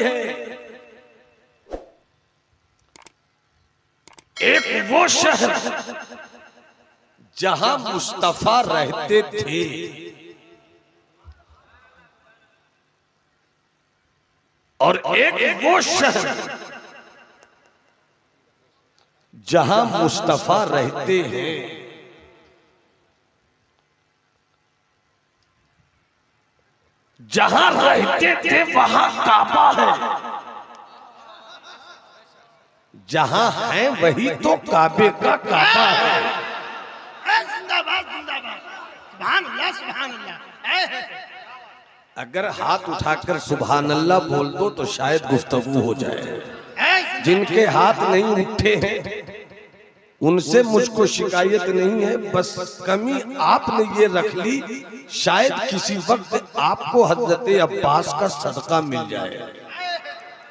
है। एक वो शहर जहां मुस्तफा रहते थे, और एक वो शहर जहां मुस्तफा रहते हैं। जहां रहते थे वहां काबा है, जहां है वही तो काबे का काबा है। जिंदाबाद जिंदाबाद, सुभान अल्लाह सुभान अल्लाह। अगर हाथ उठाकर सुभान अल्लाह बोल दो तो शायद गुफ्तगू हो जाए। जिनके हाथ नहीं उठे हैं उनसे मुझको शिकायत नहीं है, बस कमी आपने ये रख ली, शायद किसी वक्त आपको हजरत अब्बास का सदका मिल जाए।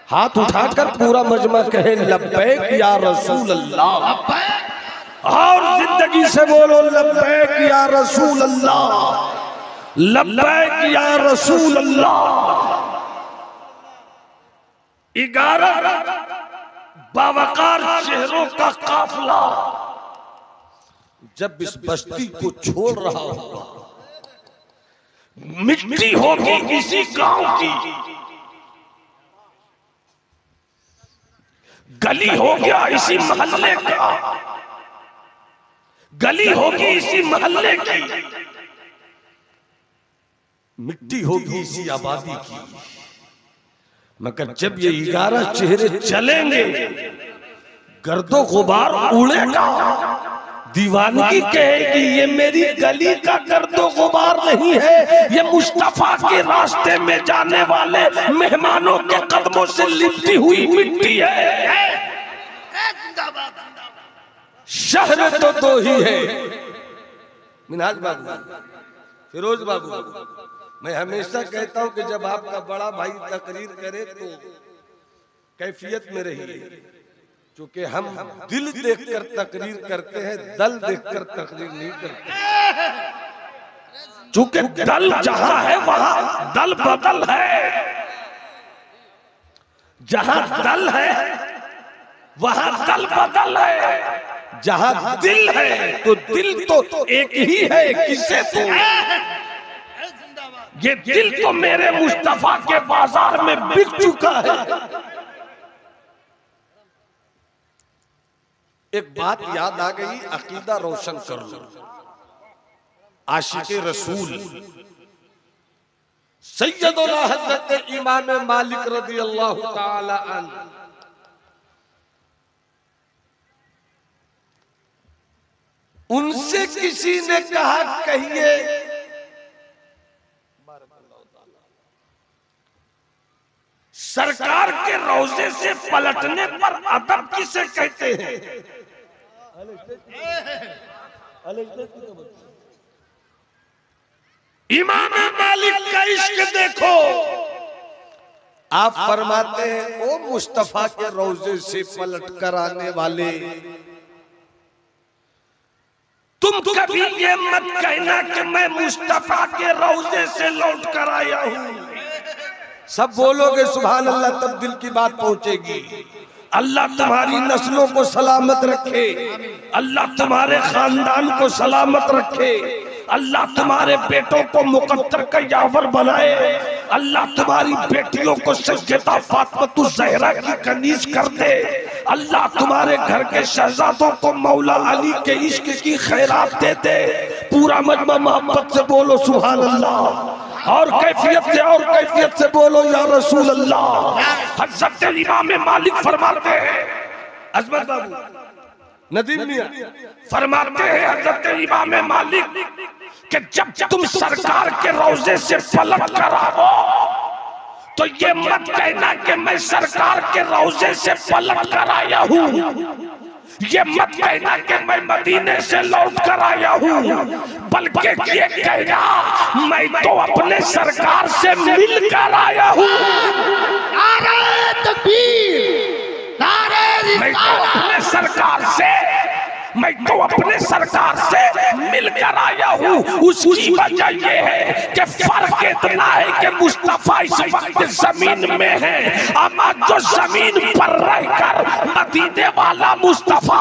हाथ उठाकर पूरा मजमा कहे लब्बैक या रसूल अल्लाह, और जिंदगी से बोलो लब्बैक या रसूल अल्लाह, लब्बैक या रसूल अल्लाह। 11 बावकार चेहरों का काफिला जब इस बस्ती को छोड़ रहा होगा, मिट्टी होगी इसी गांव की, गली हो गया इसी मोहल्ले का, गली होगी इसी मोहल्ले की, मिट्टी होगी इसी आबादी की। मगर जब ये 11 चेहरे चलेंगे, गर्दो गुबार उड़ेगा, दीवानगी कहेगी ये मेरी गली का गर्दो गुबार नहीं है, ये मुस्तफा के रास्ते में जाने वाले मेहमानों के कदमों से लिपटी हुई मिट्टी है। शहर तो दो ही है, मिनहाज बाबू, फिरोज बाबू। मैं हमेशा कहता हूं कि जब आपका बड़ा भाई तकरीर करे तो कैफियत में रहिए, क्योंकि हम दिल देखकर तकरीर करते हैं, दल देखकर तकरीर नहीं करते। चूंकि दल जहां है वहां दल बदल है, जहां दल है वहां दल बदल है, जहां दिल है तो दिल तो एक ही है, किसे तो ये दिल तो मेरे मुस्तफा के बाजार में बिक चुका है। एक बात याद आ गई, अकीदा रोशन कर लो। आशिक़े रसूल सैयदुना हज़रत इमाम मालिक रज़ी अल्लाह ताला अन्हु, उनसे किसी ने कहा कहिए सरकार के रोजे से पलटने पर अदब किसे कहते हैं? इमाम मालिक का इश्क देखो। आप फरमाते हैं ओ मुस्तफा के रोजे से पलट कर आने वाले, तुम कभी ये मत कहना कि मैं मुस्तफा के रोजे से लौट कर आया हूं। सब बोलोगे सुभान अल्लाह, तब दिल की बात पहुंचेगी। अल्लाह तुम्हारी नस्लों को सलामत रखे, अल्लाह तुम्हारे खानदान को सलामत रखे, अल्लाह तुम्हारे बेटों को मुकद्दर का यावर बनाए, अल्लाह तुम्हारी बेटियों को सज्जदा फातिमा ज़हरा की कनीज कर दे, अल्लाह तुम्हारे घर के शहजादों को मौला अली के इश्क की खैरात दे दे। पूरा मजमा मोहब्बत से बोलो सुभान अल्लाह, और कैफियत से बोलो या रसूल अल्लाह। हज़रत इमाम मालिक फरमाते हैं, अजमत बाबू नदीम मियां फरमाते हैं हज़रत इमाम मालिक कि जब तुम सरकार के रोजे से पलट कर आओ तो ये मत कहना कि मैं सरकार के रोजे से पलट कर आया हूँ, ये मत कहना कि मैं मदीने से लौट कर आया हूँ, बल्कि ये कहना मैं तो अपने सरकार से मिल कर आया हूँ। नारे तकबीर, नारे रिसालत। मैं तो अपने सरकार से मैं तो अपने सरकार से मिलकर आया हूँ। उसकी वजह ये है कि फर्क इतना है कि मुस्तफा इस वक्त जमीन में है, अमा जो जमीन पर रहकर मदीने वाला मुस्तफा,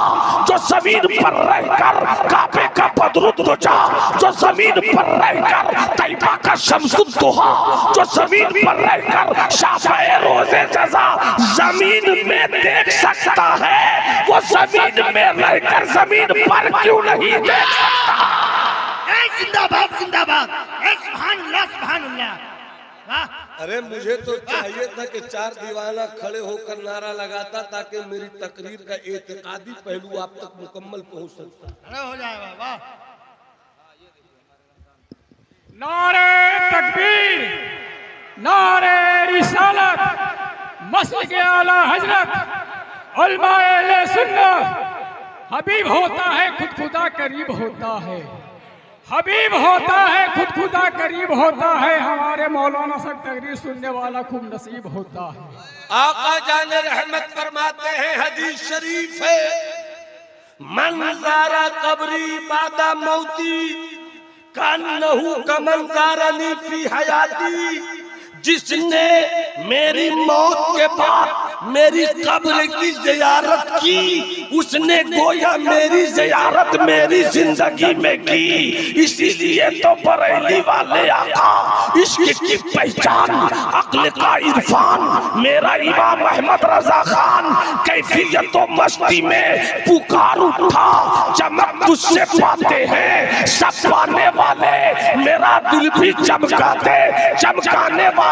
जो जमीन पर रहकर काबे का बदरुद्दोजा, जो जमीन पर रहकर तैयबा का शम्सुद्दोहा, जो जमीन पर रहकर शाफ़े रोज़े जज़ा जमीन में देख सकता है, वो जमीन में रहकर जमीन पर क्यों नहीं देख सकता? जिंदाबाद जिंदाबाद, सुभान अल्लाह सुभान अल्लाह। वाह। अरे मुझे तो चाहिए था कि चार दीवाना खड़े होकर नारा लगाता ताकि मेरी तकरीर का एतकादी पहलू आप तक मुकम्मल पहुंच सकता। खड़े हो जाएगा। वाह। नारे तकबीर, नारे रिसालत, मस्जिद आला हजरत, उलमाए अहले सुन्नत। हबीब होता है खुद खुदा करीब होता है, हबीब होता है खुद खुदा करीब होता है। हमारे मौलाना से तकरीर सुनने वाला खूब नसीब होता है। आका जान रहमत फरमाते हैं, हदीस शरीफ है, मन ज़ारा कब्री बादा मौती कान्नहु कमन ज़ारनी फी हयाती। जिसने मेरी मौत के बाद मेरी कब्र की ज़ियारत की, उसने गोया मेरी ज़ियारत मेरी जिंदगी में की। इसीलिए तो बरेली वाले आका इश्क की पहचान, अक्ल का इरफान, मेरा इमाम अहमद रजा खान कैफियत तो मस्ती में पुकार उठा, चमक तुझसे पाते हैं सब पाने वाले, मेरा दिल भी चमका दे चमकाने वाले,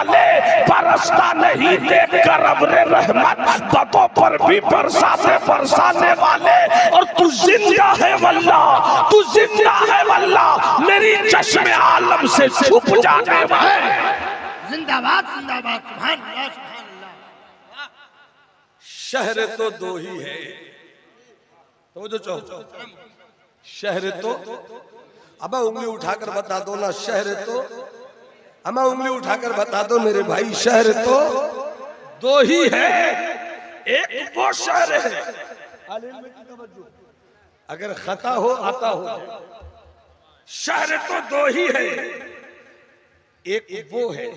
बरसता नहीं देख कर अब्रे रहमत, बतों पर भी बरसाने वाले। और तू जिंदा है वल्लाह, तू जिंदा है वल्लाह, मेरी चश्मे आलम से छुप जाने वाले। जिंदाबाद जिंदाबाद, सुभान अल्लाह सुभान अल्लाह। शहर तो दो ही है, तो जो चाहो शहर तो, अब उंगली उठाकर बता दो ना, शहर तो, अमा उंगली उठाकर बता दो मेरे भाई, शहर तो दो ही है। एक वो शहर है, अगर खता हो आता हो, शहर तो दो ही है। एक वो है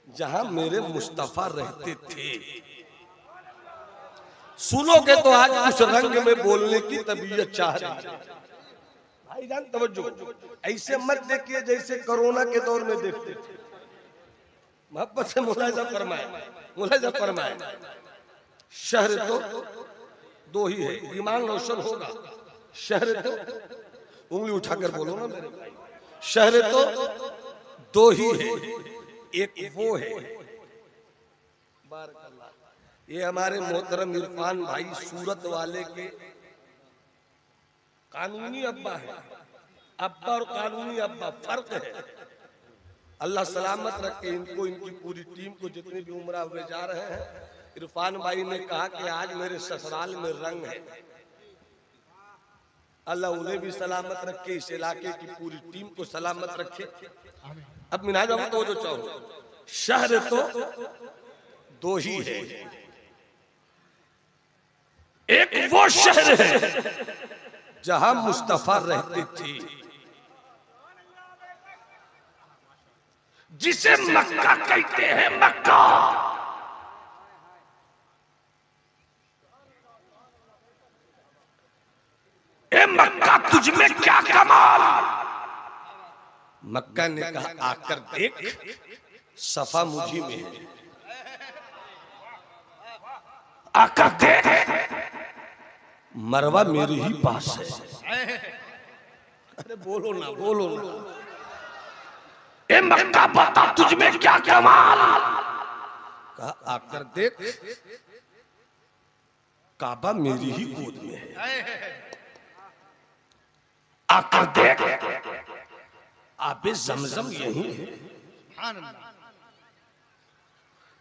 जहां मेरे मुस्तफा रहते थे। सुनोगे तो आज उस रंग में बोलने की तबीयत चाह रही है। भाईजान तवज्जो, ऐसे मत देखिए जैसे कोरोना के दौर में देखते थे। मोहब्बत से मुलाहिजा फरमाए, शहर तो दो ही है, ईमान रोशन होगा। शहर तो, उंगली उठाकर बोलो ना मेरे भाई, शहर तो दो ही है, एक वो है। ये हमारे मोहतरम इरफान भाई सूरत वाले के कानूनी अब्बा है, अब्बा और कानूनी अब्बा फर्क है। अल्लाह सलामत रखे इनको, इनकी पूरी टीम को, जितने भी उम्रा हुए जा रहे हैं। इरफान भाई ने कहा कि आज मेरे ससुराल में रंग है, अल्लाह उन्हें भी सलामत रखे, इस इलाके की पूरी टीम को सलामत रखे। अब मिनाज बाबू तो जो चाहो, शहर तो दो ही है, एक वो शहर है जहां मुस्तफा रहते थे, जिसे मक्का कहते हैं। मक्का ए मक्का तुझ में क्या कमाल। मक्का ने कहा आकर देख, सफा मुझी में है, आकर देख, मरवा मेरे ही पास है। अरे बोलो ना, बोलो ना। ए मक्का बता तुझ में क्या कमाल। कहा आकर देख, काबा मेरी ही गोद में है, आकर देख, आबे जमजम यही है।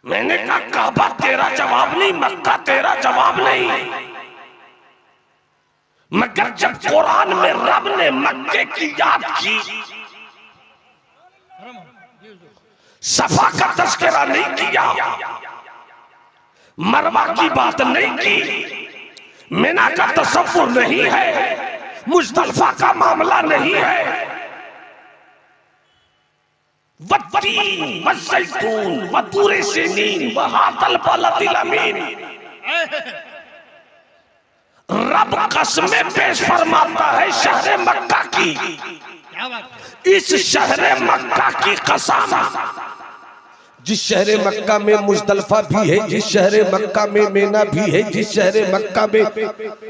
मैंने कहा काबा तेरा जवाब नहीं, मक्का तेरा जवाब नहीं, मगर जब कुरान में रब ने मक्के की याद की, सफा का तस्करा नहीं किया, मरवा की बात नहीं की, मिना का तसव्वुर नहीं है, मुज़दलिफा का मामला नहीं है। वत्तीन वज़्ज़ैतून वतूरे सिनीन वहादल बलदिल अमीन। रब कसमें पेश फरमाता है शहर मक्का की, इस शहर मक्का की कसम, जिस शहर मक्का में मुज़दलिफा भी है, जिस शहर मक्का में मेना भी है, जिस शहर मक्का में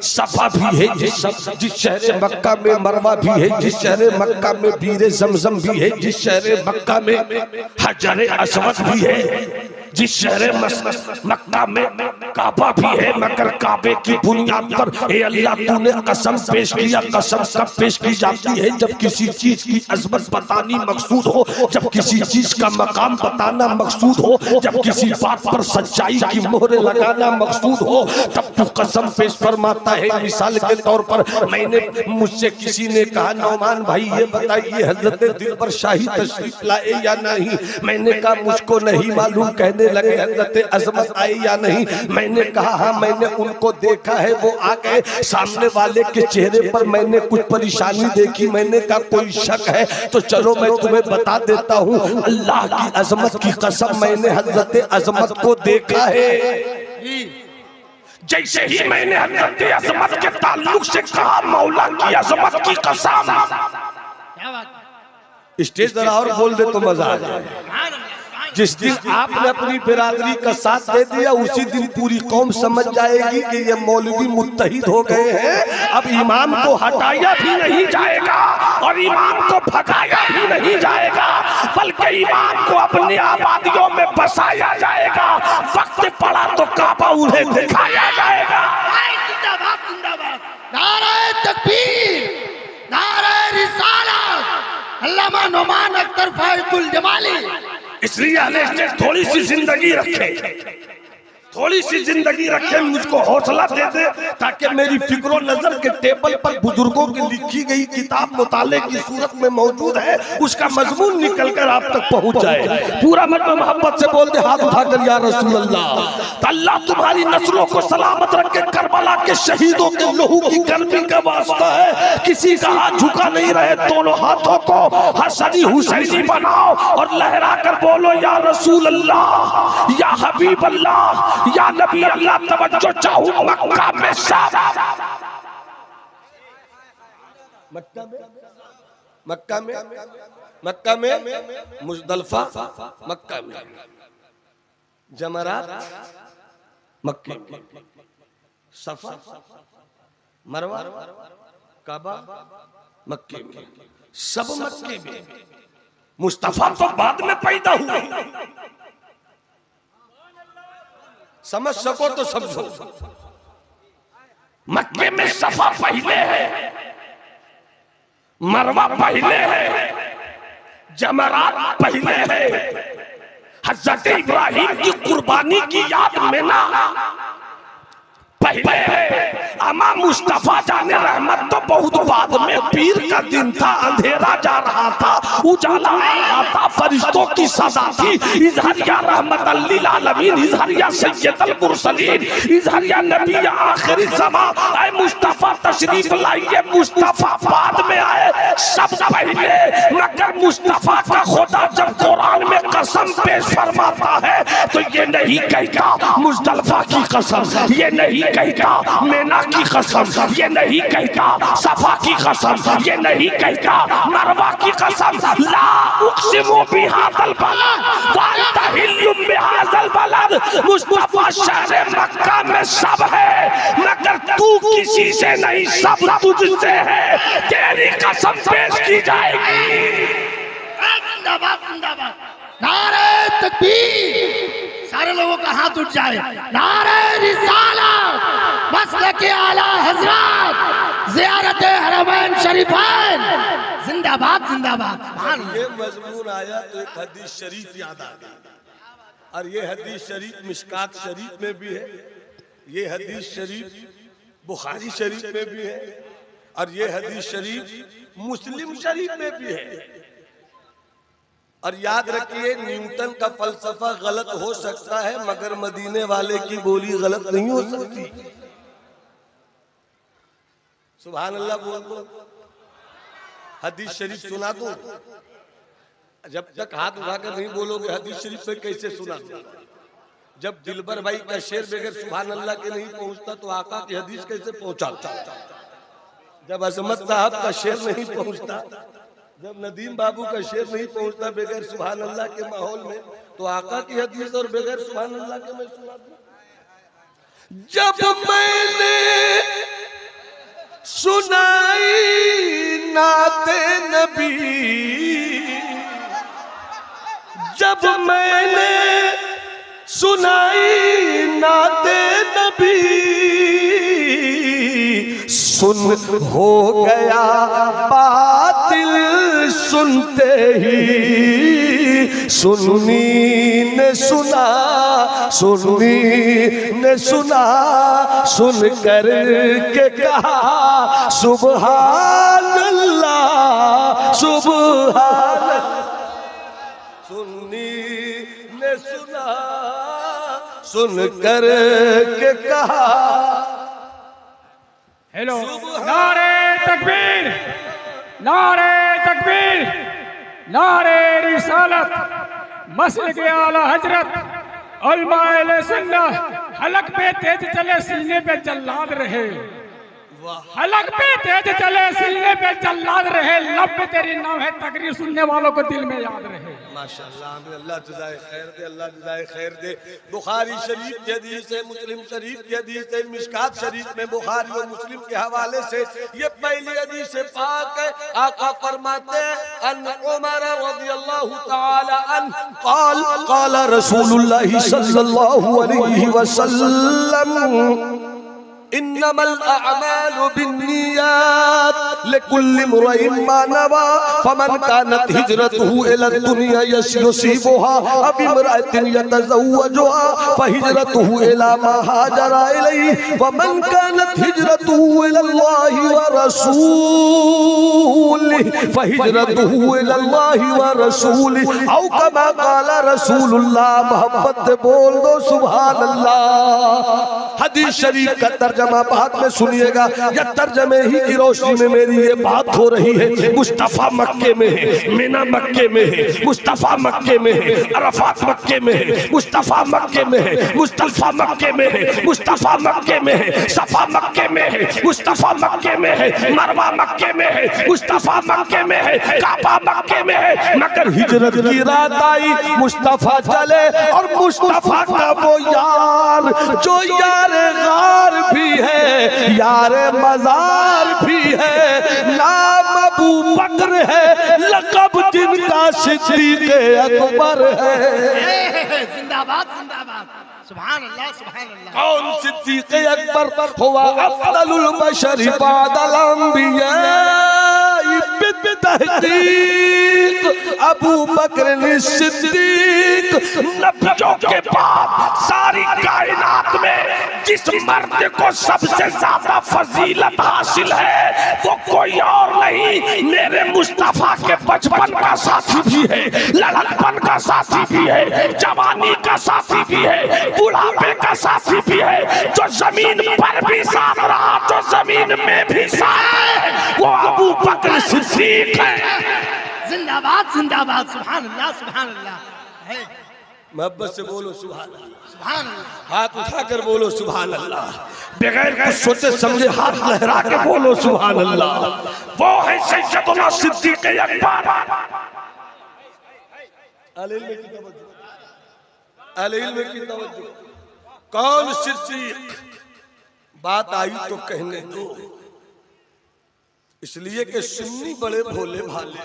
सफा भी है, जिस शहर मक्का में मरवा भी है, जिस शहर मक्का में बीरे ज़मज़म भी है, जिस शहर मक्का में हजर अस्वद भी है, जिस शहर मक्का में काबा भी है, मगर काबे की बुनियाद पर ए अल्लाह तूने कसम पेश किया। कसम कब पेश की जाती है? जब किसी चीज की अजमत बतानी मकसूद हो, जब किसी चीज का मकाम बताना मकसूद हो, जब किसी बात पर सच्चाई की मोहर लगाना मकसूद हो, तब तू कसम पेश फरमाता है। मिसाल के तौर पर मुझसे किसी ने कहा नौमान भाई ये बताइए हजरत दिलबर शाही तशरीफ लाए या नहीं? मैंने कहा मुझको नहीं मालूम। कहने लगे हजरत अजमत आई या नहीं? मैंने कहा हाँ मैंने उनको देखा है, वो आ गए। सामने वाले के चेहरे पर मैंने कुछ परेशानी देखी। मैंने कहा कोई शक है तो चलो मैं तुम्हें बता देता हूँ। अल्लाह की अजमत की कसम मैंने हजरत अजमत को देखा है। जैसे ही मैंने हजरत अजमत के ताल्लुक से कहा मौला की अजमत की कसम, स्टेज जरा और बोल दे तो मजा आ जाए। जिस दिन आपने अपनी बिरादरी का साथ दे दिया उसी दिन पूरी कौम समझ जाएगी कि ये मौलवी मुत्तहिद हो गए हैं। अब इमाम को हटाया भी नहीं जाएगा और इमाम को भगाया भी नहीं जाएगा, बल्कि इमाम को अपनी आबादियों में बसाया जाएगा। वक्त पड़ा तो काबा उन्हें दिखाया जाएगा। जिंदाबाद जिंदाबाद, नारे तकबीर, नारे रिसालत, अल्लामा नौमान अख्तर फायजुल जमाली। इसलिए हमें थोड़ी सी जिंदगी रखे, थोड़ी सी जिंदगी रखे, मुझको हौसला दे दे ताकि मेरी फिक्रो नजर के टेबल पर बुजुर्गों की लिखी गई किताब मुताले की सूरत में मौजूद है, उसका मजमून निकल कर आप तक पहुंच जाए। पूरा मतलब मोहब्बत से बोल दे हाथ उठाकर या रसूल अल्लाह। अल्लाह तुम्हारी नस्लों को सलामत रखे। करबला के शहीदों के लहू की गर्मी का वास्ता है, किसी का हाथ झुका नहीं रहे। दोनों हाथों को हसनी हुसैनी बनाओ और लहरा कर बोलो या रसूल अल्लाह, या हबीब अल्लाह, या नबी अल्लाह। तवज्जो चाहूं मक्का में सब, मक्का में मुज़दलिफा, मक्का में जमरात, मक्के में सफा, मरवा, काबा, मक्के में, सब मक्के में। मुस्तफा तो बाद में पैदा हुए, समझ सको तो समझो। मक्के में सफा पहले है, मरवा पहले है, जमरात पहले है। हजरत इब्राहिम की कुर्बानी की याद में ना पहले है। अमा मुस्तफा जाने रहमत तो बहुत बाद में। पीर का दिन था, अंधेरा जा रहा था, उजाला आ रहा था, फरिश्तों की सदा थी। इज़हारिया रहमत लिल आलमीन, इज़हारिया सैयदुल मुरसलीन, इज़हारिया नबी आखिरी ज़मा। ऐ मुस्तफा तशरीफ लाइए। मुस्तफा बाद में आए, सब पहले। मगर मुस्तफा का खुदा जब कुरान में कसम पेश फरमाता है तो ये नहीं कहता मुज़दलिफा की कसम, ये नहीं कहता मेना की कसम, ये नहीं कहता सफा की कसम, ये नहीं कहता मरवा की कसम। ला उक़सिमु बिहाज़ल बलद व अंत हिल्लुम बिहाज़ल बलद। मुस्तफा शहर मक्का में सब है, मगर तू किसी से नहीं, सब तुझसे है। तेरी कसम पेश की जाएगी। जिंदाबाद जिंदाबाद, नारे तकबीर, सारे लोगों का हाथ उठ जाए। नारे रिसालत, मसलके आला हजरत, ज़ियारत हरमैन शरीफैन, जिंदाबाद जिंदाबाद। ये मजमून आया तो एक हदीस शरीफ याद आ गई, और ये हदीस शरीफ मिशकात शरीफ में भी है, ये हदीस शरीफ बुखारी शरीफ में भी है, और ये हदीस शरीफ मुस्लिम शरीफ में भी है। और याद रखिए न्यूटन का फलसफा गलत हो सकता है मगर मदीने वाले की बोली गलत नहीं हो सकती। सुभान अल्लाह बोल दो। हदीस शरीफ सुना दो। जब तक हाथ उठाकर नहीं बोलोगे हदीस शरीफ में कैसे सुना दो? जब दिलबर भाई का शेर बगैर सुभान अल्लाह के नहीं पहुंचता तो आका की हदीस कैसे पहुंचा? जब अजमत साहब का शेर नहीं पहुंचता, जब नदीम बाबू का शेर नहीं पहुंचता बगैर सुभान अल्लाह के माहौल में, तो आका की हदीस और बगैर सुभान अल्लाह के मैं सुना दूं? जब मैंने सुनाई नाते नबी, जब मैंने सुनाई नाते नबी, सुन हो गया बातिल सुनते ही, सुन्नी ने सुना, सुन्नी ने सुना, सुन कर के कहा सुभान अल्लाह, सुभान अल्लाह। सुन्नी ने सुना, सुन कर के कहा। हेलो, नारे तकबीर, नारे तकबीर, नारे रिसालत, मसलक आला हजरत, उलमाए अहले सुन्नत। हलक पे तेज चले सीने पे जल्लाद रहे, हलक पे तेज चले सीने पे जल्लाद रहे, लब पे तेरी नाम है तकरीर सुनने वालों को दिल में याद रहे। माशाअल्लाह, अल्लाह जज़ाए खैर दे, अल्लाह जज़ाए खैर दे। बुखारी शरीफ की हदीस है, मुस्लिम शरीफ की हदीस है, मिशकात शरीफ में बुखारी और मुस्लिम के हवाले से ये पहली हदीस पाक है। आका फरमाते हैं अन उमर रज़ियल्लाहु तआला अन क़ाल क़ाल रसूलुल्लाह सल्लल्लाहु अलैहि वसल्लम इन्नमल अअमालु बिन्नियात लिकुल्लि इम्रिइन मा नवा फमन कानत हिजरतुहु इला दुनिया युसीबुहा अब इम्राअतिन यतज़व्वजुहा फहिजरतुहु इला मा हाजरा इलैहि वमन कानत हिजरतुहु इलल्लाहि व रसूलिहि फहिजरतुहु इलल्लाहि व रसूलिहि औ कमा क़ाल रसूलुल्लाह। मोहब्बत बोल दो सुभान अल्लाह। हदीस शरीफ का तर्जमा बाद में सुनिएगा, या तर्जमे ही की रोशनी में मेरी ये बात हो रही है। मुस्तफा मक्के में है, मीना मक्के में है, मुस्तफा मक्के में है, अरफात मक्के में है, मुस्तफा मक्के में है, मुस्तफा मक्के में है, मुस्तफा मक्के में है, सफा मक्के में है, मुस्तफा मक्के में है, मरवा मक्के में है, मुस्तफा मक्के में है, काबा मक्के में है। मगर हिजरत की रात आई, मुस्तफा चले और मुस्तफा का वो यार जो यार गार भी है, यार मजार भी है, नाम अबू बकर है, लक़ब जिनका सिद्दीक़ अकबर है। जिंदाबाद जिंदाबाद, सुभान अल्लाह सुभान अल्लाह। कौन सिद्दीक़ अकबर हुआ? अफ़ज़लुल बशर बअदल अंबिया बित्तहक़ीक़ अबू बकर सिद्दीक़। नबियों के बाद सारी कायनात में जिस मर्द को सबसे ज्यादा फजीलत हासिल है वो कोई और नहीं, मेरे मुस्तफा के बचपन का साथी भी है, लड़कपन का साथी भी है, जवानी का साथी भी है, बुढ़ापे का साथी भी है, जो जमीन पर भी साथ रहा, जो जमीन में भी साथ है, वो अबू बकर सिद्दीक है। जिंदाबाद जिंदाबाद, सुभान अल्लाह सुभान अल्लाह। है मोहब्बत से बोलो सुभान अल्लाह, सुभान अल्लाह। हाथ उठाकर बोलो सुभान अल्लाह, बगैर कुछ सोचे समझे हाथ लहरा के बोलो सुभान अल्लाह। वो है सैयदना सिद्दीक अकबर। अहले इल्म की तवज्जो। कौन सिद्दीक? बात आई तो कहने दो, इसलिए कि सुन्नी बड़े भोले भाले।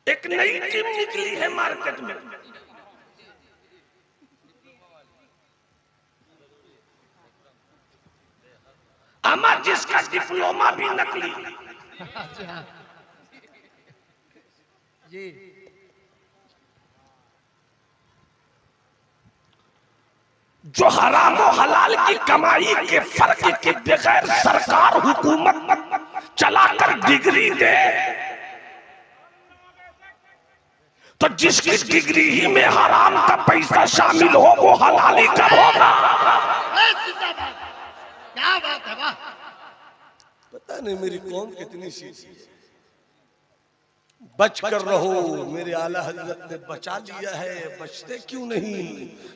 एक नई टीम निकली है मार्केट में, अमा जिसका डिप्लोमा भी नकली। जी जो हराम और हलाल की कमाई के फर्क के बगैर सरकार हुकूमत चलाकर डिग्री दे, तो जिसकी डिग्री ही में हराम का पैसा शामिल हो वो हलाली कब होगा? जिंदाबाद, क्या बात है, वाह। पता नहीं मेरी कौम कितनी सीधी है। बच कर रहो, मेरे आला हजरत ने बचा लिया है, बचते क्यों नहीं?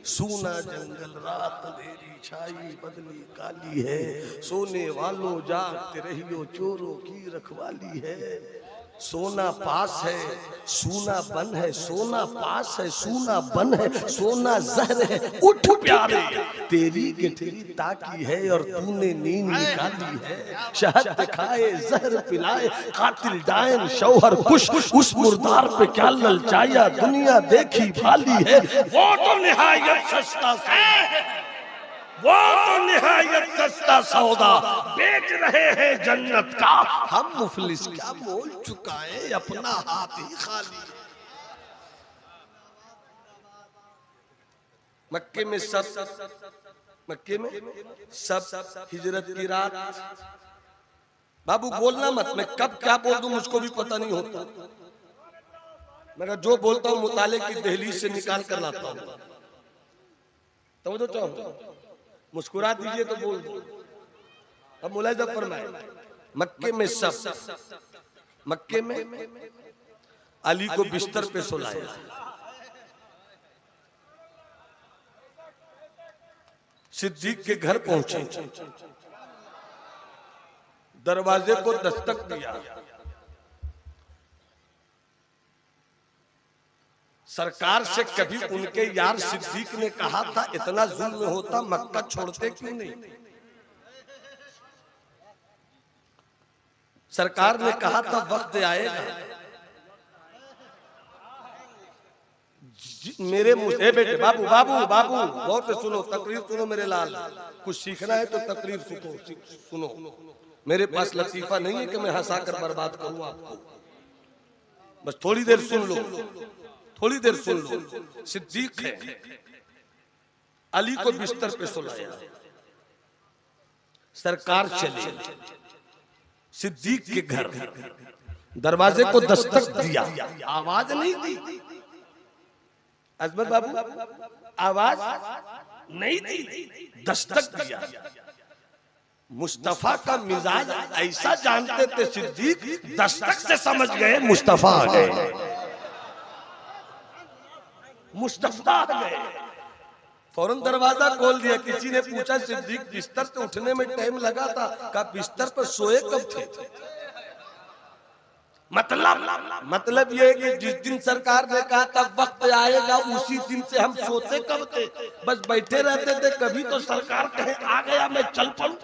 सूना जंगल रात अंधेरी छाई बदली काली है, सोने वालों जागते रहियो चोरों की रखवाली है। सोना पास है सूना बन है, सोना पास है सूना बन है, सोना जहर है उठ प्यारे, तेरी गठरी ताकी है और तूने नींद निकाली है। शहद खाए जहर पिलाए कातिल डायन शौहर खुश, उस मुर्दार पे क्या ललचाया दुनिया देखी भाली है। वो तो निहायत सस्ता वो तो निहायत सस्ता सौदा बेच रहे हैं जन्नत का, हम मुफलिस क्या मोल चुकाए अपना हाथ ही खाली। मक्के में सब हिजरत की रात। बाबू बोलना मत, मैं कब क्या बोल दूं मुझको भी पता नहीं होता, मगर जो बोलता हूं मुताले की दहलीज से निकाल कर लाता हूं। तो चाहो मुस्कुरा दीजिए तो बोल दो। अब मुलाहिजा फरमाए, मक्के में मक्के में अली को बिस्तर पे सुलाया, सिद्दीक के घर पहुंचे, दरवाजे को दस्तक दिया, सरकार से कभी उनके यार सिद्दीक ने कहा था इतना जुल्म होता मक्का छोड़ते क्यों नहीं? सरकार ने कहा था वक्त आएगा मेरे मुझे बेटे बाबू बाबू बाबू गौर से सुनो, तकरीर सुनो मेरे लाल, कुछ सीखना है तो तकरीर सुनो। मेरे पास लतीफा नहीं है कि मैं हंसाकर बर्बाद करूं आपको, बस थोड़ी देर सुन लो, थोड़ी देर सुन लो। सिद्दीक है, अली को बिस्तर पे सुलाया, सरकार चले सिद्दीक के घर, दरवाजे को दस्तक दिया, आवाज नहीं दी अजमत बाबू, आवाज नहीं दी, दस्तक दिया। मुस्तफा का मिजाज ऐसा जानते थे सिद्दीक, दस्तक से समझ गए मुस्तफा आ गए, मुस्तफा आ गए। फौरन दरवाजा खोल दिया। किसी ने पूछा सिद्दीक बिस्तर से उठने में टाइम लगा था? कहा बिस्तर पर सोए कब थे? मतलब ये है कि जिस दिन सरकार ने कहा था वक्त आएगा उसी दिन से हम सोते कब थे? बस बैठे रहते थे, कभी तो सरकार कहे आ गया मैं चल पड़ूं।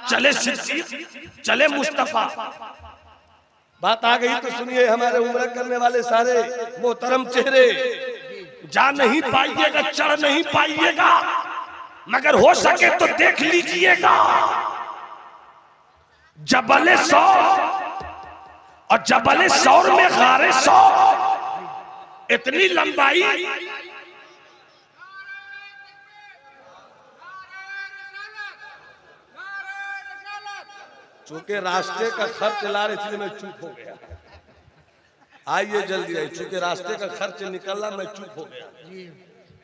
चले सिद्दीक, चले मुस्तफा। बात आ गई तो सुनिए हमारे उम्र करने वाले सारे मोहतरम चेहरे, जा नहीं पाइएगा, चढ़ नहीं पाइएगा, मगर हो सके तो देख लीजिएगा जबले सौर और जबले सौर में गारे सौर, इतनी लंबाई चूंकि रास्ते का खर्च ला रहे इसलिए मैं चुप हो गया। आइए जल्दी आइए, चूंकि रास्ते का खर्च निकलना मैं चुप हो गया,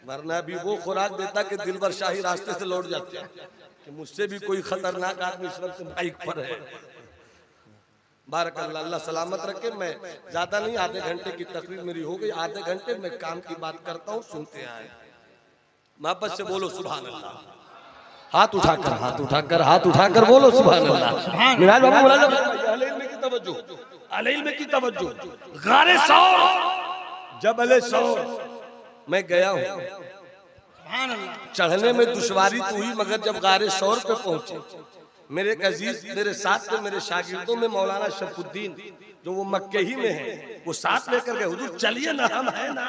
वरना भी वो खुराक देता कि दिलबर शाही रास्ते से लौट जाते कि मुझसे भी कोई खतरनाक आदमी इस वक्त बाइक पर है। बारकल्लाह, अल्लाह सलामत रखे। मैं ज्यादा नहीं, आधे घंटे की तकरीर मेरी हो गई, आधे घंटे में काम की बात करता हूँ, सुनते आए। मोहब्बत से बोलो सुभान अल्लाह, हाथ उठाकर हाथ उठाकर हाथ उठाकर बोलो सुभान अल्लाह। मिनाज बाबू बोला अलैल में की तवज्जो, अलैल में की तवज्जो। गारे सौर, जबले सौर मैं गया हूँ, चढ़ने में दुश्वारी तो हुई, मगर जब गारे सौर पे पहुंचे मेरे अजीज, मेरे साथ में मेरे शागिर्दों में मौलाना शरफुद्दीन जो वो मक्के ही में है, वो साथ लेकर गए, हुजूर चलिए ना, हम है ना,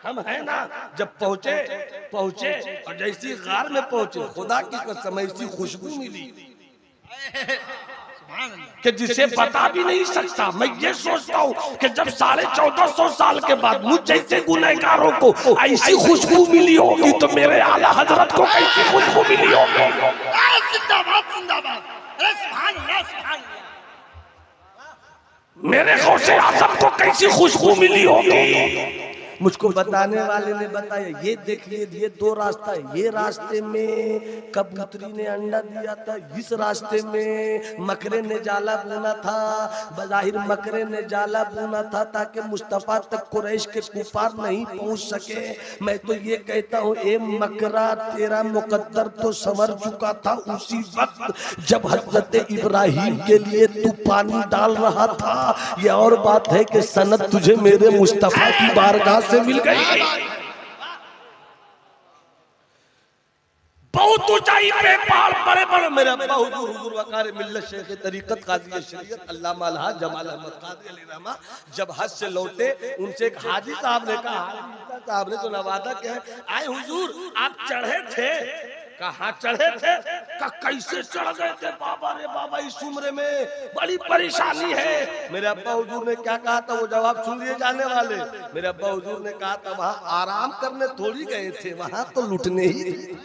हम है ना। जब पहुंचे और जैसी गार में पहुंचे, खुदा की कसम ऐसी खुशबू मिली कि जिसे बता भी नहीं सकता। मैं ये सोचता हूँ कि जब 1450 साल के बाद मुझ जैसे गुनहगारों को ऐसी खुशबू मिली होगी तो मेरे आला हजरत को कैसी खुशबू मिली होगी। जिंदाबाद जिंदाबाद, अरे सुभान अल्लाह सुभान अल्लाह। मेरे गौसे आजम को कैसी खुशबू मिली होगी। मुझको बताने वाले ने बताया, ये देखिए ये दो रास्ता है, ये रास्ते में कबूतरी ने अंडा दिया था, इस रास्ते में मकरे ने जाला बुना था। बज़ाहिर मकरे ने जाला बुना था ताकि मुस्तफ़ा तक कुरैश के कुफार नहीं पहुंच सके। मैं तो ये कहता हूँ, ए मकरा, तेरा मुकद्दर तो संवर चुका था उसी वक्त जब हजरत इब्राहिम के लिए तू पानी डाल रहा था। ये और बात है कि सनद तुझे मेरे मुस्तफ़ा की बारगाह से मिल गई। बहुत ऊंचाई पे पहाड़ बड़े बड़े। मेरे अब्बा हुजूर वकार मिल्लत शेख तरीकत काजी शरीयत अल्लामा अलहाज जमाल अहमद कादरी अली रहमा जब हज से लौटे, उनसे एक हाजी साहब ने कहा, हाजी साहब ने तो नवादा के आए हुजूर आप चढ़े थे? कहाँ चढ़े थे? कैसे चढ़ गए थे? बाबा रे बाबा, इस उम्र में बड़ी परेशानी है। मेरे अब्बा हुजूर ने क्या कहा था वो जवाब सुन लिए जाने वाले। मेरे अब्बा हुजूर ने कहा था वहाँ आराम करने थोड़ी गए थे, वहाँ तो लुटने ही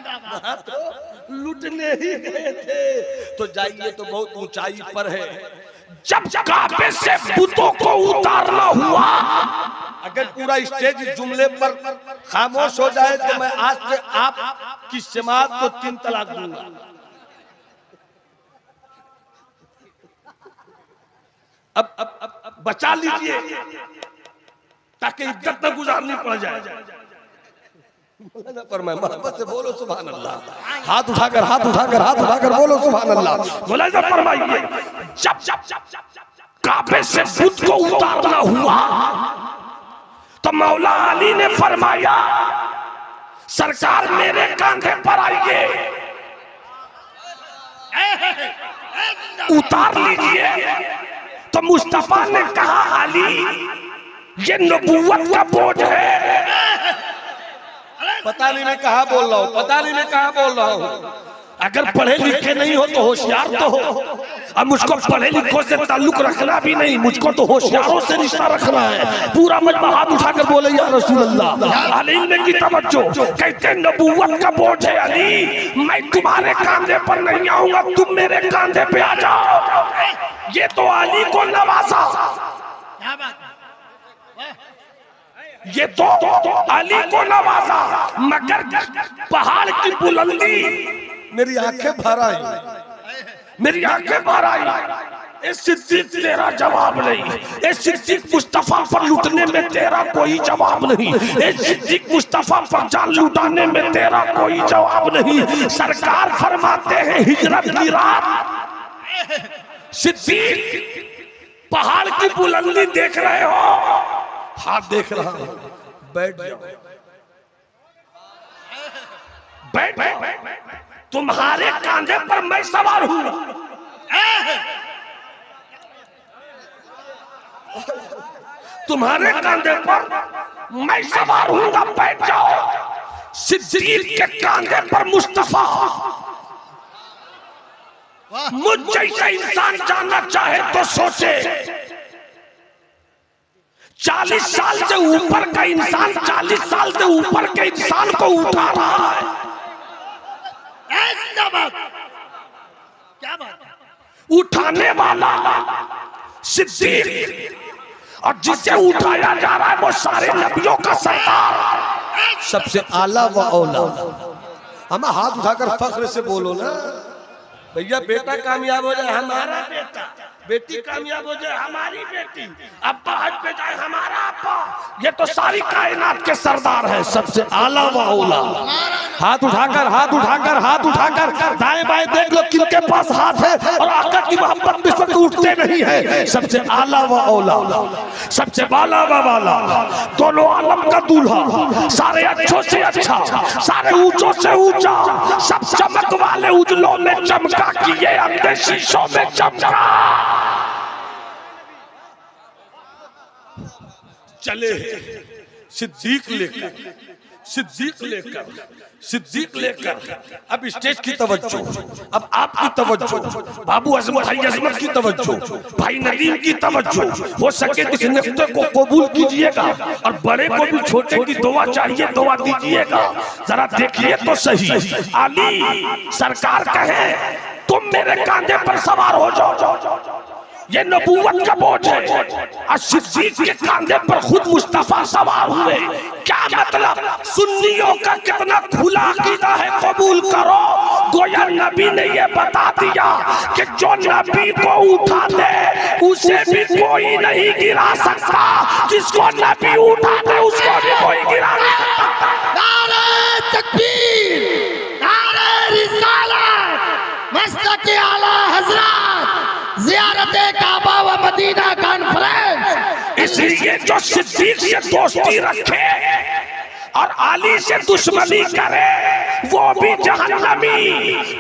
वहाँ तो लुटने ही गए थे। तो जाइए, तो बहुत ऊंचाई पर है। जब काबे से बुतों को उतारना हुआ, अगर पूरा स्टेज जुमले पर खामोश हो जाए तो मैं आज से आपकी समात को 3 तलाक दूंगा। अब बचा लीजिए ताकि इज्जत न गुजारनी पड़ जाए। पर मैं मोहब्बत से बोलो सुभान अल्लाह। हाथ उठाकर बोलो सुभान अल्लाह। मुलाहिजा फरमाइए, जब काबे से बुत को उतारना हुआ तो मौला अली ने फरमाया, सरकार मेरे कांधे पर आइए, उतार लीजिए। तो मुस्तफा ने कहा, अली ये नबूवत का बोझ है। पता नहीं मैं कहाँ बोल रहा हूँ, पता नहीं मैं कहाँ बोल रहा हूँ। अगर पढ़े लिखे नहीं हो तो होशियार तो हो। अब मुझको पढ़े लिखों से ताल्लुक रखना भी नहीं, मुझको तो होशियारों से रिश्ता रखना है। पूरा मजमा हाथ उठाकर बोले या रसूल अल्लाह। अली ने की तवज्जो, कहते नबूवत का बोझ है अली, मैं तुम्हारे कांधे पर नहीं आऊंगा, तुम मेरे कांधे पे आ जाओ। ये तो अली को नवाजा, ये तो अली को नवाजा। मगर पहाड़ की बुलंदी, मेरी आंखें भर आई, मेरी आंखें भर आई। सिद्दीक तेरा जवाब नहीं, सिद्दीक मुस्तफा पर लुटने में तेरा कोई जवाब नहीं, सिद्दीक मुस्तफा पर जान लुटाने में तेरा कोई जवाब नहीं। सरकार फरमाते हैं हिजरत की रात, सिद्दीक पहाड़ की बुलंदी देख रहे हो? हाथ देख रहा हूं, बैठ जाओ, बैठ। तुम्हारे कांधे पर मैं सवार हूं, तुम्हारे कांधे पर मैं सवार हूंगा, बैठ जाओ। सिद्दीक के कांधे पर मुस्तफा। मुझ जैसा इंसान जानना चाहे तो सोचे, 40 साल से ऊपर का इंसान 40 साल से ऊपर के इंसान को उठा रहा है। क्या बात? उठाने वाला सिद्दीक, और जिसे उठाया जा रहा है वो सारे नबियों का सरदार, सबसे आला व औला। हम हाथ उठाकर फख्र से बोलो ना भैया, बेटा कामयाब हो जाए हमारा बेटा, बेटी कामयाब हो जाए हमारी बेटी, अब्बा हज पे जाए हमारा अब्बा। ये तो सारी कायनात के सरदार है, सबसे आला व औला। हाथ उठाकर दाएं बाएं देख लो किनके पास हाथ है और आका की मोहब्बत में से उठते नहीं है। सबसे आला व औला, सबसे बाला व बाला, दोनों आलम का दूल्हा, सारे अच्छों से अच्छा, सारे ऊंचों से ऊंचा, सब चमक वाले उजलों में चमका, किए अंधे शीशों में चमका। चले सिद्दीक लेकर अब स्टेज की तवज्जो, अब आपकी तवज्जो, बाबू अजमत भाई अजमत की तवज्जो, भाई नदीम की तवज्जो। हो सके तो इस नुक्ते को कबूल कीजिएगा और बड़े को भी छोटे की दुआ चाहिए, दुआ दीजिएगा। जरा देखिए तो सही, अली सरकार कहे तुम मेरे कांधे पर सवार हो जाओ। ये नबूवत का बोझ है। और सिद्दीक के कांधे पर खुद मुस्तफा सवार हुए। क्या मतलब? सुन्नियों का कितना खुला अकीदा है, कबूल करो। गोया नबी ने ये बता दिया कि जो नबी को उठा दे उसे भी कोई नहीं गिरा सकता, जिसको नबी उठा दे उसको भी कोई गिरा नहीं सकता। नारे तकबीर, नारे रिसालत, मस्तक आला हजरत, ज़ियारत काबा व मदीना कॉन्फ्रेंस। इसलिए जो सिद्दीक से दोस्ती रखे और अली से दुश्मनी करे वो भी जहन्नमी।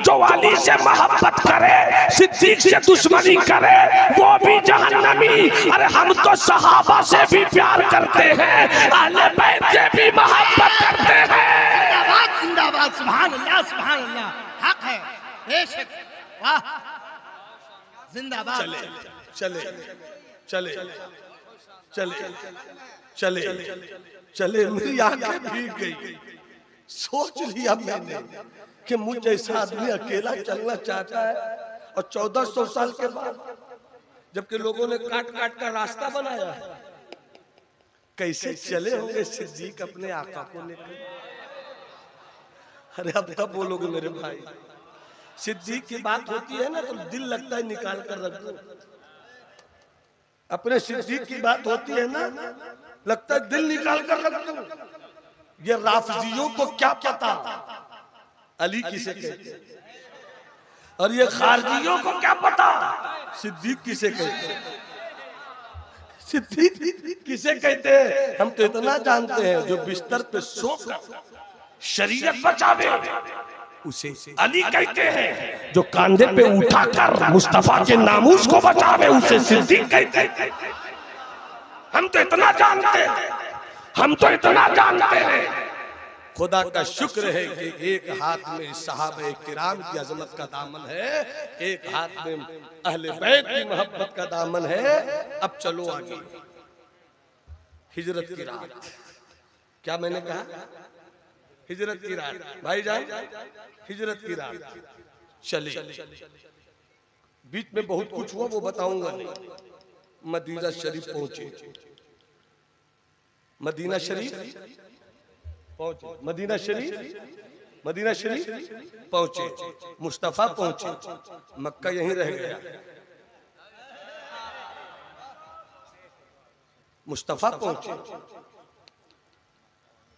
जो अली से मोहब्बत करे, सिद्दीक से दुश्मनी करे वो भी जहन्नमी। अरे हम तो सहाबा से भी प्यार करते हैं, अहले बैत से भी मोहब्बत करते हैं। जिंदाबाद जिंदाबाद, सुभान अल्लाह सुभान अल्लाह, हक है बेशक, वाह जिंदाबाद। चले चले चले चले चले मेरी आंखें भीग गई। सोच लिया मैंने कि मुझ जैसा आदमी अकेला चलना चाहता है, और 1400 साल के बाद जबकि लोगों ने काट काट का रास्ता बनाया है, कैसे चले होंगे सिद्दीक अपने आका को लेकर। अरे अब तब बोलोगे मेरे भाई, सिद्दीक की बात होती है ना तो दिल लगता है निकाल कर रख दो। अपने सिद्दीक की बात होती है ना, लगता है दिल निकाल कर रख दो। ये राफजियों को क्या पता अली किसे कहते, और ये खारजियों को क्या पता सिद्दीक किसे कहते। सिद्दीक किसे कहते हैं हम तो इतना जानते हैं, जो बिस्तर पे सोकर शरीयत बचावे उसे अली कहते हैं, जो कांधे पे उठाकर मुस्तफा के नामूस को बचावे उसे सिद्दीक कहते हैं। हम तो इतना जानते हैं, हम तो इतना जानते हैं। खुदा का शुक्र है कि एक हाथ में सहाबे किराम की अजमत का दामन है, एक हाथ में अहले बैत की मोहब्बत का दामन है। अब चलो आगे। हिजरत की रात, क्या मैंने कहा? हिजरत की रात भाईजान, हिजरत की रात चले। बीच में बहुत कुछ हुआ वो बताऊंगा नहीं। मदीना शरीफ पहुंचे, मदीना शरीफ पहुंचे, मदीना शरीफ पहुंचे, मुस्तफा पहुंचे, मक्का यहीं रह गया। मुस्तफा पहुंचे,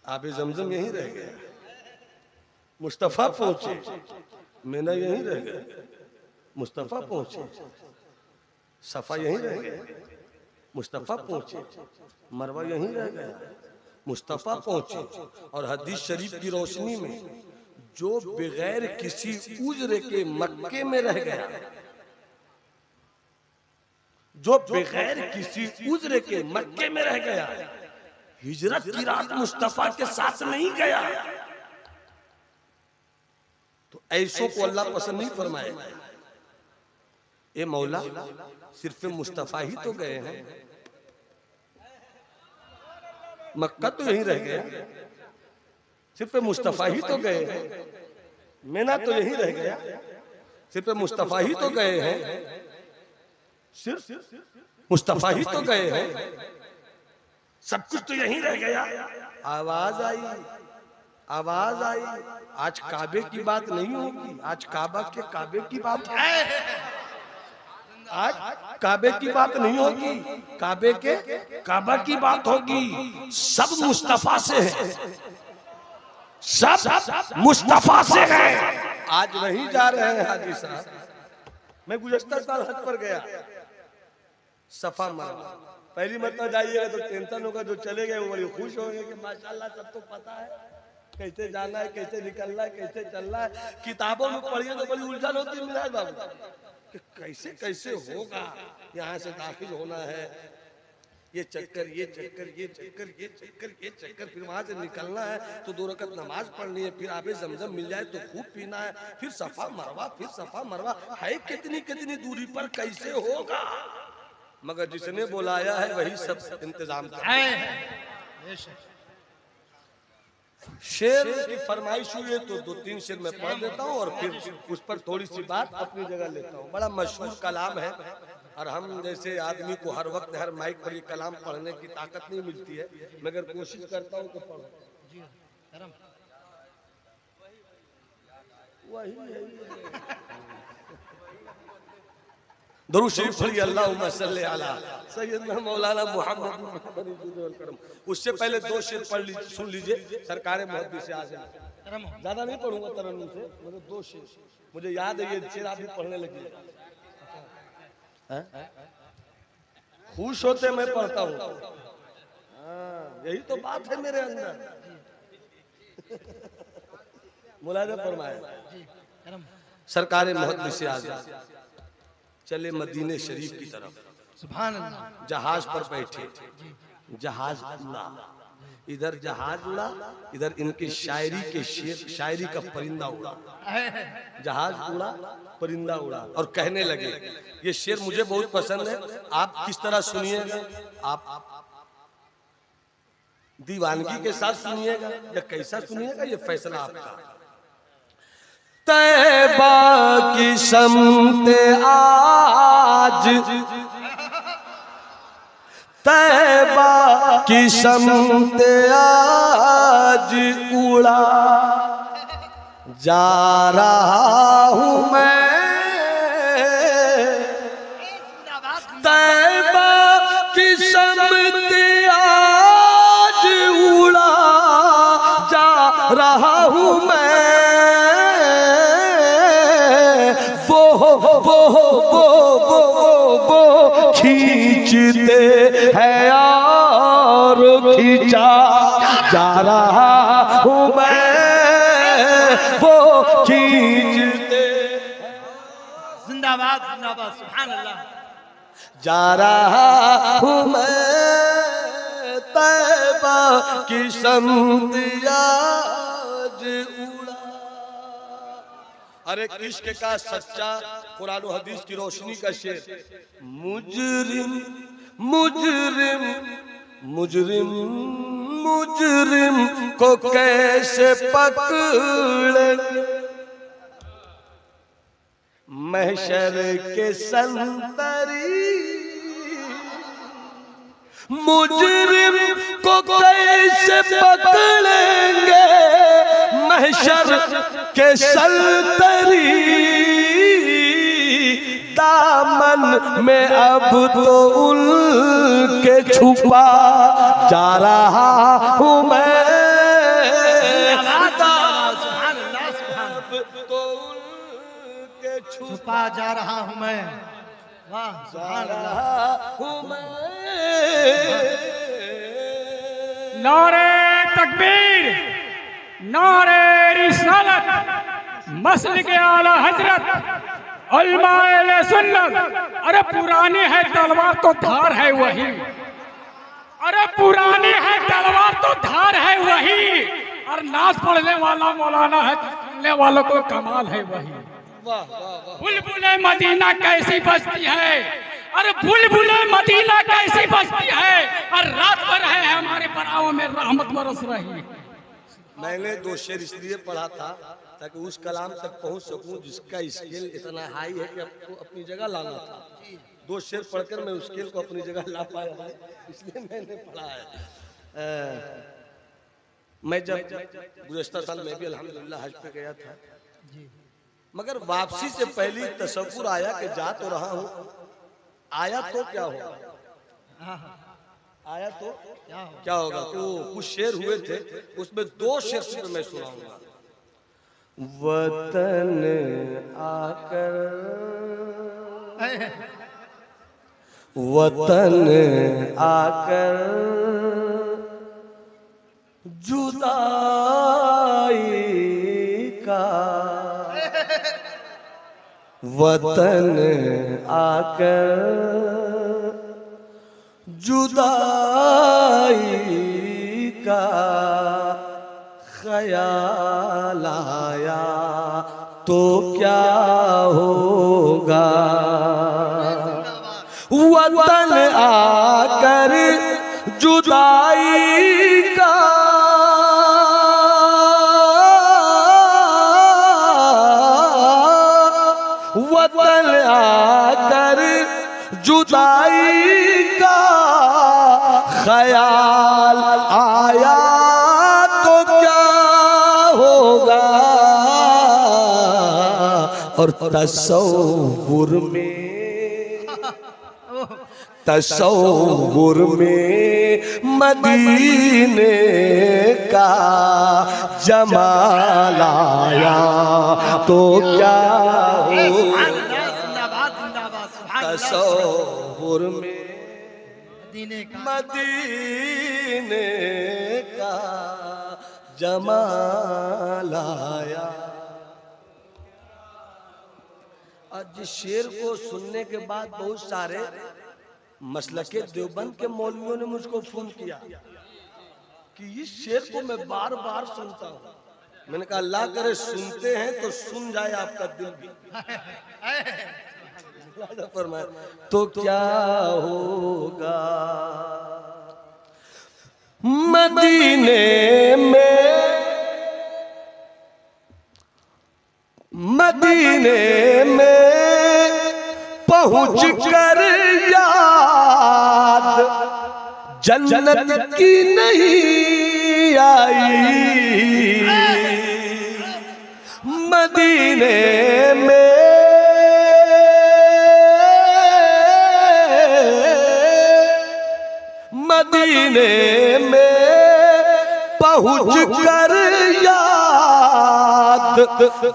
आबे जमजम यहीं रह गया। मुस्तफा पहुंचे, मीना यहीं रह गया। मुस्तफा पहुंचे, सफा यहीं रह गया। मुस्तफा पहुंचे, मरवा यहीं रह गया। मुस्तफा पहुंचे, और हदीस शरीफ की रोशनी में जो बगैर किसी उज्र के मक्के में रह गया, जो बगैर किसी उज्र के मक्के में रह गया, हिजरत की रात मुस्तफा के साथ नहीं गया, तो ऐसों को अल्लाह पसंद नहीं फरमाए। ए मौला, सिर्फ मुस्तफा ही तो गए हैं, मक्का तो यहीं रह गया। सिर्फ मुस्तफा ही तो गए हैं, मीना तो यहीं रह गया। सिर्फ मुस्तफा ही तो गए हैं, सिर्फ मुस्तफा ही तो गए हैं, सब कुछ तो यहीं रह गया। आवाज आई, आवाज आई। आज काबे की बात नहीं होगी, आज काबा के काबे की बात है। आज काबे की बात नहीं होगी, काबे के काबा की बात होगी। सब मुस्तफा से है, सब मुस्तफा से है। आज नहीं जा रहे हैं हाजी साहब। मैं गुज़श्ता साल हज पर गया, सफा मरवा। पहली मरतबा जाइएगा तो टेंशन होगा, जो चले गए वो बड़ी खुश होंगे कि माशाल्लाह सब तो पता है कैसे जाना है, कैसे निकलना है, कैसे चलना है। किताबों में पढ़िए तो बड़ी उलझन होती है मिराज बाबू कि कैसे कैसे होगा, यहाँ से दाखिल होना है, ये चक्कर ये चक्कर ये चक्कर ये चक्कर ये चक्कर, फिर वहां से निकलना है तो 2 रकत नमाज पढ़नी है, फिर आबे जमजम मिल जाए तो खूब पीना है, फिर सफा मरवा, फिर सफा मरवा है। कितनी कितनी दूरी पर कैसे होगा, मगर जिसने बुलाया है वही सब इंतजाम कर है। शेर की फरमाइश हुई है तो 2-3 शेर मैं पढ़ देता हूँ और फिर उस पर थोड़ी सी बात अपनी जगह लेता हूँ। बड़ा मशहूर कलाम है, और हम जैसे आदमी को हर वक्त हर माइक पर ये कलाम पढ़ने की ताकत नहीं मिलती है, मगर कोशिश करता हूँ कि पढ़ूं। जी करम वही है। दुरूद शरीफ पढ़िए, अल्लाहुम्मा सल्ली अला सय्यदना मौलाना मुहम्मद। उससे पहले दो शेर पढ़ लीजिए, सुन लीजिए सरकार मुहद्दिस आज़म। करम ज्यादा नहीं पढ़ूंगा तरन्नुम से, मतलब दो शेर मुझे याद है, ये शेर आप भी पढ़ने लगी। खुश होते मैं पढ़ता हूँ, यही तो बात है मेरे अंदर। मुलाजा फरमाया, जी करम सरकार मुहद्दिस आज़म चले मदीने शरीफ की तरफ। सुभान अल्लाह। जहाज पर बैठे, जहाज उड़ा, इधर जहाज उड़ा, इधर इनकी शायरी के शेर, शायरी का परिंदा उड़ा। जहाज उड़ा, परिंदा उड़ा, और कहने लगे, ये शेर मुझे बहुत पसंद है, आप किस तरह सुनिएगा, आप दीवानगी के साथ सुनिएगा या कैसा सुनिएगा, ये फैसला आपका। तैबा की शम्ते आज, तैबा की शम्ते आज उड़ा जा रहा हूँ मैं, तैबा की शम्ते आज उड़ा जा रहा हूँ मैं। वो खींचते हैं और खींचा जा रहा हूँ मैं, वो खींचते जिंदाबाद जिंदाबाद सुभान अल्लाह। जा रहा हूँ मैं, तैबा की शम्त आज उड़ा। अरे इश्क का सच्चा कुरान और हदीस की रोशनी का शेर। मुजरिम मुजरिम मुजरिम मुजरिम को कैसे पकड़े, महशर के संतरी, मुजरिम को कैसे पकड़ेंगे महशर के संतरी। दामन में अब तो उनके छुपा जा रहा हूँ मैं, तो उनके छुपा जा रहा हूँ मैं। वाह सुभान अल्लाह। हूँ मैं। नारे तकबीर, नारे रिसालत, मसलिक आला हजरत, उलमाए सुन्नत। अरे पुरानी है तलवार तो धार है वही, अरे पुरानी है तलवार तो धार है वही, और नाच पढ़ने वाला मौलाना है, सुनने वालों को कमाल है वही। बुलबुले मदीना कैसी बजती है, अरे बुलबुले मदीना कैसी बजती है, और रात भर है हमारे पराओं में रहमत बरस रही। मैंने दो शेर इसलिए पढ़ा था ताकि उस कलाम तक पहुंच सकूं जिसका स्केल इतना हाई है कि आपको अपनी जगह लाना था। दो शेर पढ़कर मैं उस स्केल को अपनी जगह ला पाया हूं, इसलिए मैंने पढ़ा है। मैं जब गुज़श्ता साल में भी अल्हम्दुलिल्लाह हज पे गया था, मगर वापसी से पहले तसव्वुर आया कि जा तो रहा हूं, आया तो क्या होगा, आया तो क्या होगा। तो कुछ शेर हुए थे, उसमें दो शेर सिर्फ मैं सुनाऊंगा। वतन आकर, वतन आकर जुदाई का, वतन आकर जुदाई का ख्याल आया तो क्या होगा। वतन आकर जुदाई का वतन आकर जुदाई का ख्याल आया तो क्या होगा, और तसव्वुर में मदीने का जमाल आया तो क्या होगा। जिंदाबाद जिंदाबाद सुभान अल्लाह। तसव्वुर में मदीने का मदीने का जमाल आया। आज शेर को सुनने के बाद बहुत सारे मसलके देवबंद के मौलवियों ने मुझको फोन किया कि इस शेर को मैं बार बार सुनता हूँ। मैंने कहा अल्लाह करे सुनते हैं तो सुन जाए आपका दिल भी। तो क्या होगा मदीने में पहुंच कर याद जन्नत की नहीं आई। मदीने में पहुंच कर याद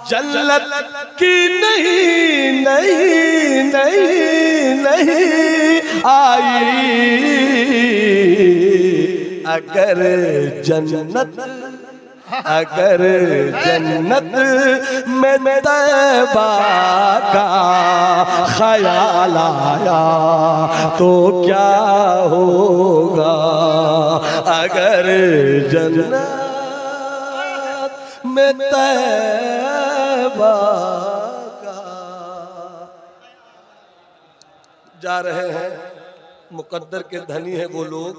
जन्नत की नहीं आई। अगर जन्नत में तैबा का ख्याल आया तो क्या होगा। अगर जन्नत में तैबा का जा रहे हैं। मुकद्दर के धनी है वो लोग,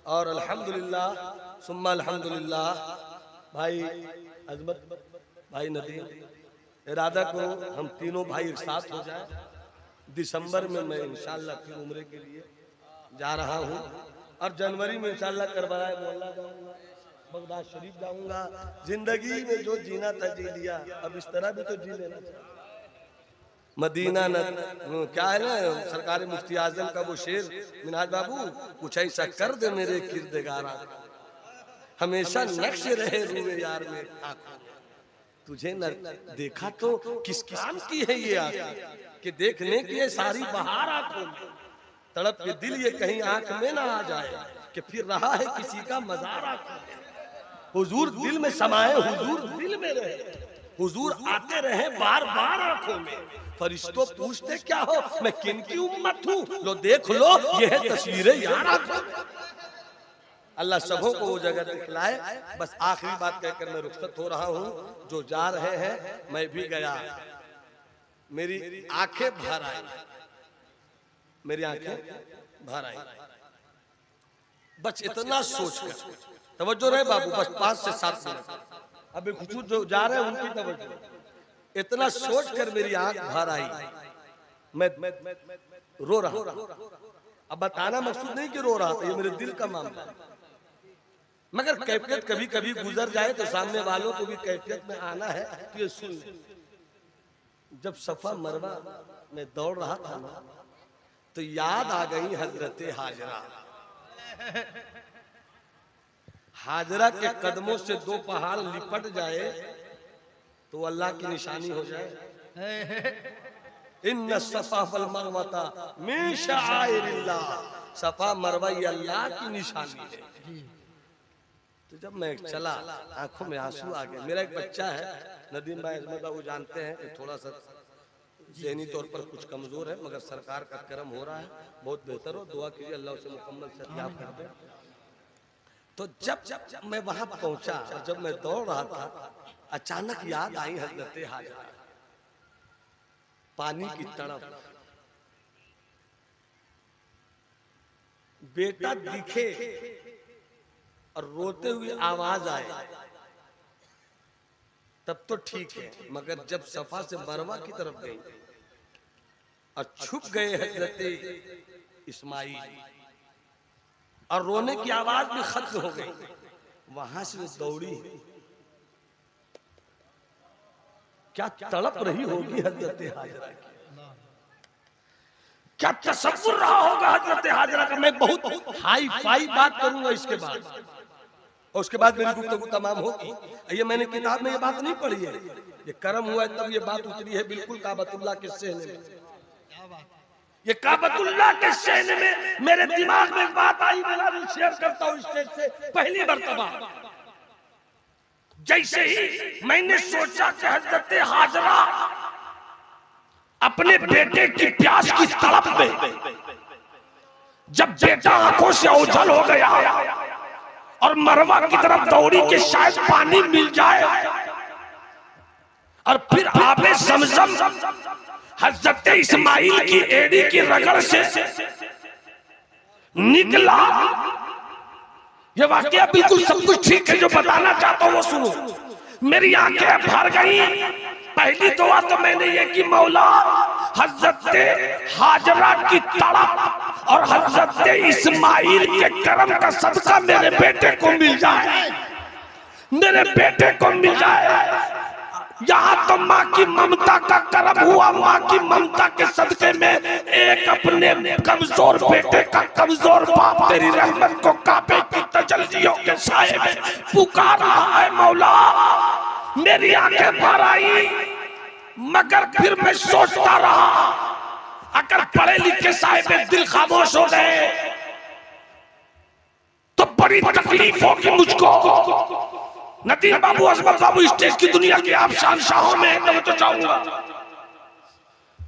और अल्हम्दुलिल्लाह सुम्मा अल्हम्दुलिल्लाह भाई अजमत, भाई नदीम, इरादा करो हम तीनों भाई एक साथ हो जाए। दिसंबर में मैं इंशाल्लाह फिर उम्रे के लिए जा रहा हूँ, और जनवरी में इंशाल्लाह करबला मोहल्ला जाऊँगा, बगदाद शरीफ जाऊँगा। जिंदगी में जो जीना था जी लिया, अब इस तरह भी तो जी लेना चाहिए। मदीना न क्या है ना सरकार मुफ्ती आजम का वो शेर, मिनाज बाबू कुछ ऐसा कर दे मेरे किरदगारा, हमेशा नक्श रहे रूए यार में आँखों। तुझे न देखा तो किस काम की है ये आँखें कि देखने की है सारी बहार आँखों में। तड़प के दिल ये कहीं आँख में ना आ जाए कि फिर रहा है किसी का मजार आँखों में। हुजूर दिल में समाए, हुजूर दिल में रहे, हुजूर आते रहे बार बार आंखों में। फरिश्तों पूछते क्या हो, मैं किन की उम्मत हूँ, लो देख लो ये है तस्वीरें यार आंखों में। अल्लाह सबों को वो जगह दिखलाए। बस आखिरी बात कहकर मैं रुखसत हो रहा हूँ। जो जा रहे हैं मैं भी गया, मेरी आंखें भर आई, मेरी आंखें भर आई। बस इतना सोचकर तवज्जो रहे बाबू, बस 5 से 7 मिनट अभी कुछ जो जा रहे हैं उनकी तवज्जो। इतना सोचकर मेरी आंख भर आई, मैं रो रहा। अब बताना मकसूद नहीं कि रो रहा था, ये मेरे दिल का मामला है। मगर कैफियत कभी कभी गुजर जाए तो सामने वालों को भी कैफियत में आना है। तो ये सुन, जब सफा मरवा में दौड़ रहा था ना, तो याद आ गई हजरते हाजरा। हाजरा के कदमों से 2 पहाड़ लिपट जाए तो अल्लाह की निशानी हो जाए। इन्ना सफा वल मरवता मिन शाइरिल्लाह, सफा मरवा ये अल्लाह की निशानी है। तो जब मैं चला आंखों में आंसू आ गए। मेरा एक बच्चा है नदीम भाई अजमत, वो जानते हैं कि थोड़ा सा ज़हनी तौर पर कुछ कमजोर है, मगर सरकार का करम हो रहा है, बहुत बेहतर हो। दुआ कीजिए अल्लाह उसे मुकम्मल सेहत कर दे। तो जब मैं वहां पहुंचा और जब मैं दौड़ रहा था, अचानक याद आई हजरते हाजरा। पानी की तड़प, बेटा दिखे और रोते हुए आवाज आए तब तो ठीक है, मगर जब सफा से मरवा की तरफ गई और छुप गए हजरत इस्माइल और रोने की आवाज भी खत्म हो गई। वहां से वो दौड़ी, क्या तड़प रही होगी हजरत हाजरा की, क्या तसव्वुर रहा होगा हजरत हाजरा का। मैं बहुत हाई फाई बात करूंगा इसके बाद, और उसके बाद मेरी गुफ्तगू तमाम होगी। ये मैंने किताब में ये बात नहीं पढ़ी है, ये कर्म हुआ है तब ये बात उतरी है बिल्कुल काबतुल्लाह के सहने में। ये काबतुल्लाह के सहने में मेरे दिमाग में बात आई, मैं शेयर करता हूँ स्टेज से पहली मर्तबा। जैसे ही मैंने सोचा कि हजरत हाजरा अपने बेटे की प्यास की तड़प में, जब बेटा आंखों से ओझल हो गया और मरवा की तरफ दौड़ी कि शायद पानी मिल जाए, और फिर आबे ज़मज़म हजरत इस्माइल की एड़ी की रगड़ से निकला। ये वाकया बिल्कुल सब कुछ ठीक है, जो बताना चाहता हूं वो सुनो। मेरी आंखें भर गई। पहली दुआ तो मैंने ये की, मौला हजरत हाजरा की तड़प और हजरत इस्माइल के कर्म का सदका मेरे बेटे को मिल जाए, मेरे बेटे को मिल जाए। यहाँ तो माँ की ममता का कर्म हुआ, माँ की ममता के सदके में एक अपने कमजोर बेटे का कमजोर बाप तेरी रहमत को काबे की तजल्लियों के साए में पुकार रहा है। मौला मेरी आंखें भर आई, मगर फिर मैं सोचता रहा, अगर पढ़े लिखे साहिब दिल खामोश हो गए तो बड़ी तकलीफ होगी मुझको। नदीम बाबू, अजमत बाबू स्टेज की दुनिया के आप शहंशाहों में हैं, तो चाहूंगा।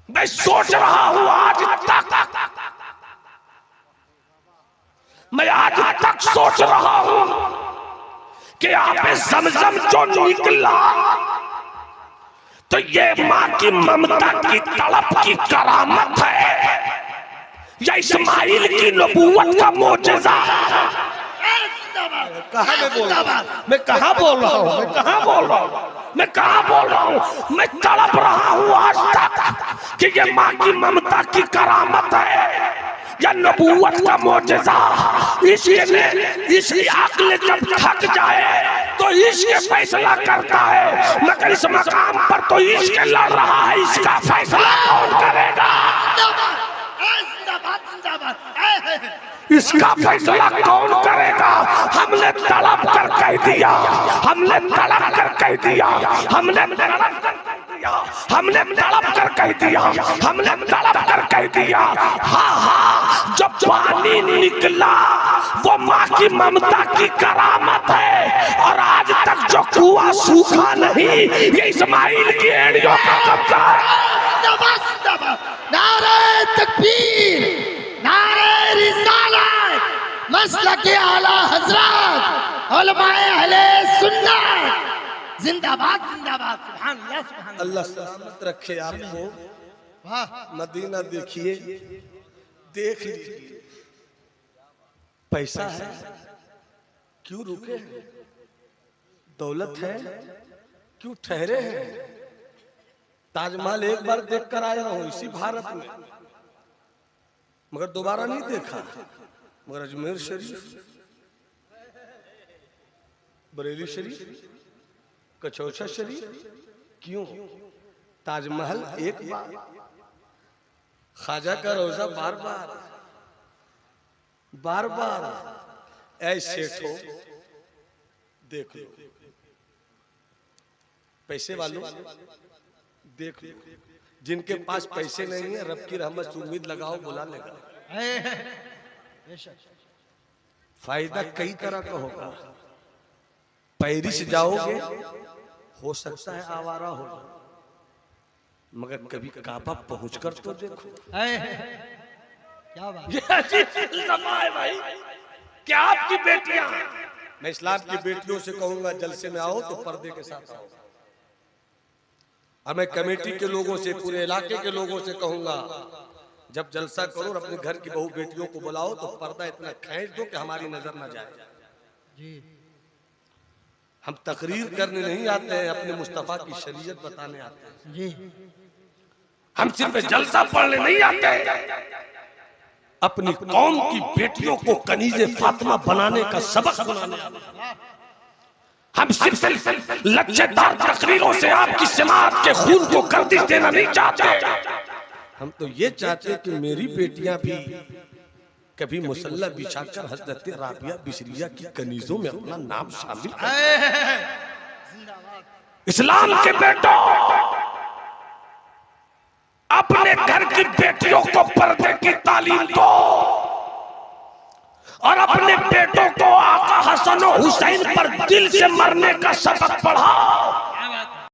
मैं सोच रहा हूं आज तक, मैं आज तक सोच रहा हूं कि आप ज़मज़म जो निकला तो ये माँ की ममता की तड़प की करामत है या इस्माइल की नबूवत का मोजज़ा। कहाँ मैं बोल रहा हूँ, मैं कहाँ बोल रहा हूँ, मैं कहाँ बोल रहा हूँ, मैं कहाँ बोल रहा हूँ। मैं तड़प रहा हूँ आज तक कि ये माँ की ममता की करामत है या नबूवत का मोजज़ा। इसलिए इसकी अक्ल जब थक जाए तो इश्क फैसला करता है, मगर इस मकाम पर तो इश्क लड़ रहा है, इसका फैसला कौन करेगा? इसका फैसला कौन करेगा? हमने तड़प कर कह दिया, हमने तड़प कर कह दिया, हमने तड़प कर कह दिया, हमने तड़प कर कह दिया, हमने तड़प कर कह दिया। हाँ हाँ, जब पानी निकला वो माँ की ममता की करामत है, और आज तक जो कुआं सूखा नहीं ये इस्माइल की एड़ियों का कब्जा है। नारे तकबीर, नारे रिसालत, मसलके आला हजरत, उलमाए अहले सुन्नत जिंदाबाद जिंदाबाद। सुभान अल्लाह, सुभान अल्लाह सलामत रखे आपको। मदीना देखिए, देख लीजिए। पैसा है क्यों रुके हैं, दौलत है क्यों ठहरे हैं। ताजमहल एक बार देख कर आया हूं इसी भारत में, मगर दोबारा नहीं देखा। मगर अजमेर शरीफ, बरेली शरीफ, कचौचा शरीफ, क्यों? ताजमहल एक बार, ख्वाजा का रोजा बार बार, बार बार। ऐसे ठो देख लो, पैसे वालों देख लो, जिनके पास पैसे नहीं है रब की रहमत से उम्मीद लगाओ, बुला लेगा। फायदा कई तरह का होगा। पेरिस जाओगे हो सकता है आवारा हो, मगर कभी काबा पहुंचकर तो देखो। क्या बात है भाई, क्या आपकी बेटियां, मैं इस्लाम की बेटियों से कहूंगा जलसे में आओ तो पर्दे के साथ आओ। और मैं कमेटी के लोगों से, पूरे इलाके के लोगों से कहूंगा जब जलसा करो और अपने घर की बहू बेटियों को बुलाओ तो पर्दा इतना खींच दो कि हमारी नजर ना जाए जी। हम तकरीर करने नहीं आते हैं, अपने मुस्तफा की शरीयत बताने आते हैं जी। हम सिर्फ जलसा पढ़ने नहीं आते, अपनी कौम की बेटियों को कनीजे फातिमा बनाने का सबक सुनाने आते। हम सिर्फ लज्जेदार तकरीरों से आपकी समाज के खून को गर्दिश देना नहीं चाहते, हम तो ये चाहते कि मेरी बेटियां भी कभी मुसल्ला बिछाकर हजरत राबिया बिशरिया की कनीजों में अपना नाम शामिल करें। इस्लाम के बेटों, अपने घर की बेटियों को पर्दे की तालीम दो और अपने बेटों को आका हसन और हुसैन पर दिल से मरने का सबक पढ़ाओ।